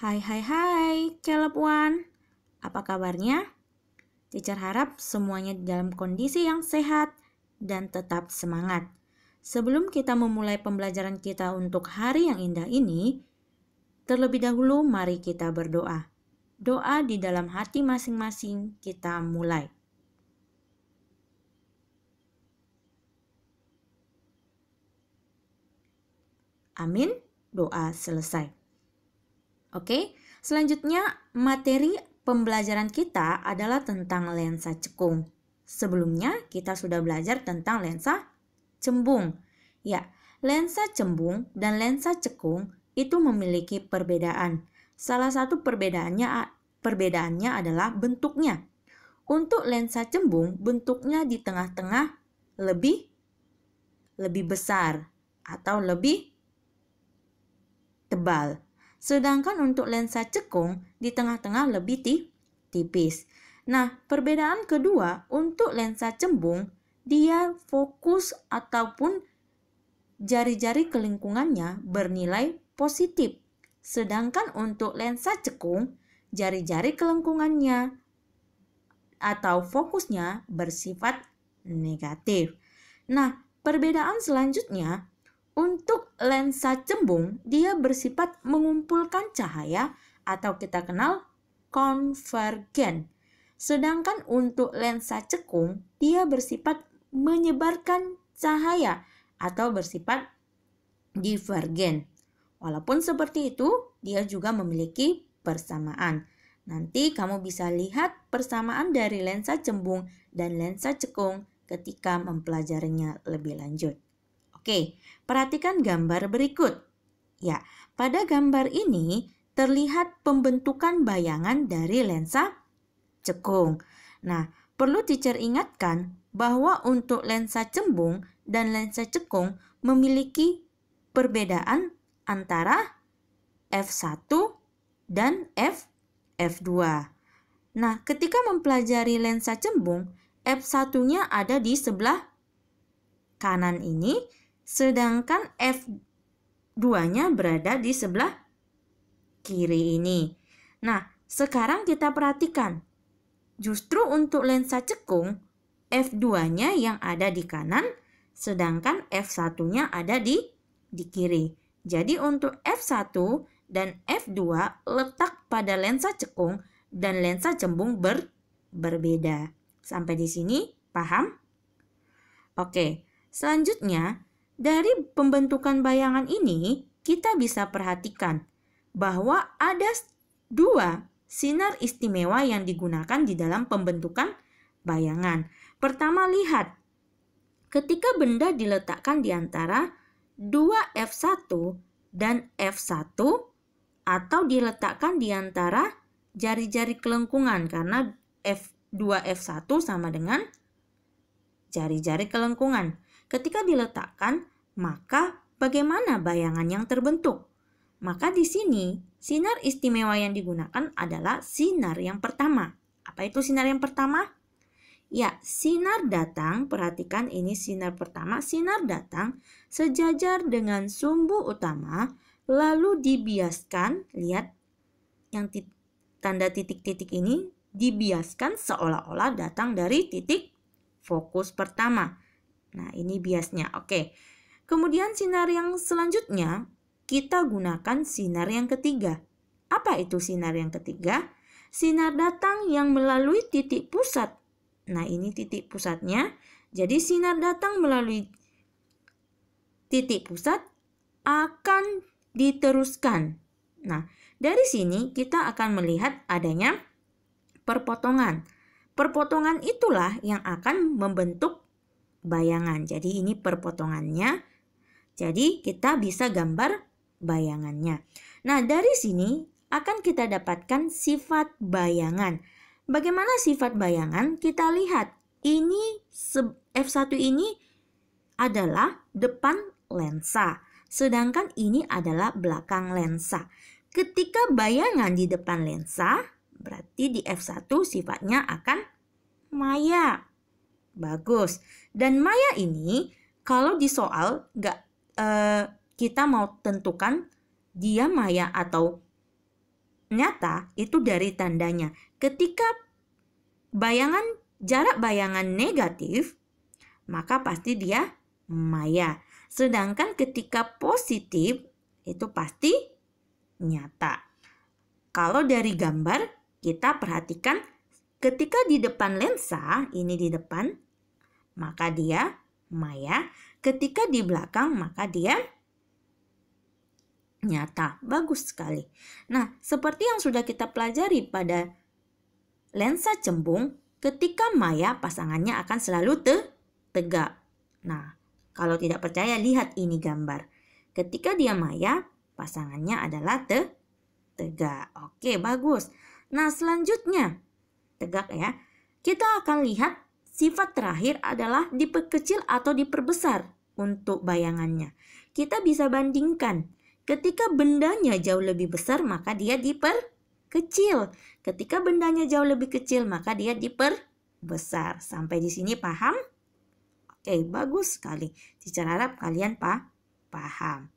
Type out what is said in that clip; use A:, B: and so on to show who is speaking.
A: Hai, Caleb One. Apa kabarnya? Teacher harap semuanya dalam kondisi yang sehat dan tetap semangat. Sebelum kita memulai pembelajaran kita untuk hari yang indah ini, terlebih dahulu mari kita berdoa. Doa di dalam hati masing-masing kita mulai. Amin, doa selesai. Oke, selanjutnya materi pembelajaran kita adalah tentang lensa cekung. Sebelumnya kita sudah belajar tentang lensa cembung. Ya, lensa cembung dan lensa cekung itu memiliki perbedaan. Salah satu perbedaannya adalah bentuknya. Untuk lensa cembung, bentuknya di tengah-tengah lebih besar atau lebih tebal. Sedangkan untuk lensa cekung di tengah-tengah lebih tipis. Nah, perbedaan kedua untuk lensa cembung, dia fokus ataupun jari-jari kelingkungannya bernilai positif. Sedangkan untuk lensa cekung, jari-jari kelingkungannya atau fokusnya bersifat negatif. Nah, perbedaan selanjutnya, untuk lensa cembung, dia bersifat mengumpulkan cahaya atau kita kenal konvergen. Sedangkan untuk lensa cekung, dia bersifat menyebarkan cahaya atau bersifat divergen. Walaupun seperti itu, dia juga memiliki persamaan. Nanti kamu bisa lihat persamaan dari lensa cembung dan lensa cekung ketika mempelajarinya lebih lanjut. Oke, perhatikan gambar berikut. Ya, pada gambar ini terlihat pembentukan bayangan dari lensa cekung. Nah, perlu teacher ingatkan bahwa untuk lensa cembung dan lensa cekung memiliki perbedaan antara f1 dan f2. Nah, ketika mempelajari lensa cembung, f1-nya ada di sebelah kanan ini, sedangkan f2-nya berada di sebelah kiri ini. Nah, sekarang kita perhatikan. Justru untuk lensa cekung, f2-nya yang ada di kanan, sedangkan f1-nya ada di kiri. Jadi untuk f1 dan f2 letak pada lensa cekung dan lensa cembung berbeda. Sampai di sini paham? Oke, selanjutnya dari pembentukan bayangan ini kita bisa perhatikan bahwa ada dua sinar istimewa yang digunakan di dalam pembentukan bayangan. Pertama, lihat. Ketika benda diletakkan di antara dua f1 dan f1 atau diletakkan di antara jari-jari kelengkungan, karena f2 f1 sama dengan jari-jari kelengkungan. Ketika diletakkan, maka bagaimana bayangan yang terbentuk? Maka di sini sinar istimewa yang digunakan adalah sinar yang pertama. Apa itu sinar yang pertama? Ya, sinar datang, perhatikan ini sinar pertama. Sinar datang sejajar dengan sumbu utama, lalu dibiaskan, lihat yang tanda titik-titik ini, dibiaskan seolah-olah datang dari titik fokus pertama. Nah, ini biasnya. Oke. Kemudian sinar yang selanjutnya, kita gunakan sinar yang ketiga. Apa itu sinar yang ketiga? Sinar datang yang melalui titik pusat. Nah, ini titik pusatnya. Jadi sinar datang melalui titik pusat akan diteruskan. Nah, dari sini kita akan melihat adanya perpotongan. Perpotongan itulah yang akan membentuk bayangan. Jadi ini perpotongannya. Jadi kita bisa gambar bayangannya. Nah, dari sini akan kita dapatkan sifat bayangan. Bagaimana sifat bayangan? Kita lihat. Ini f1 ini adalah depan lensa. Sedangkan ini adalah belakang lensa. Ketika bayangan di depan lensa, berarti di f1 sifatnya akan maya. Bagus. Dan maya ini kalau di soal kita mau tentukan dia maya atau nyata itu dari tandanya. Ketika jarak bayangan negatif, maka pasti dia maya. Sedangkan ketika positif itu pasti nyata. Kalau dari gambar kita perhatikan ketika di depan lensa, ini di depan, maka dia maya. Ketika di belakang, maka dia nyata. Bagus sekali. Nah, seperti yang sudah kita pelajari pada lensa cembung, ketika maya pasangannya akan selalu tegak. Nah, kalau tidak percaya lihat ini gambar. Ketika dia maya, pasangannya adalah tegak. Oke, bagus. Nah, selanjutnya tegak ya. Kita akan lihat sifat terakhir adalah diperkecil atau diperbesar untuk bayangannya. Kita bisa bandingkan. Ketika bendanya jauh lebih besar, maka dia diperkecil. Ketika bendanya jauh lebih kecil, maka dia diperbesar. Sampai di sini paham? Oke, bagus sekali. Teacher harap kalian paham.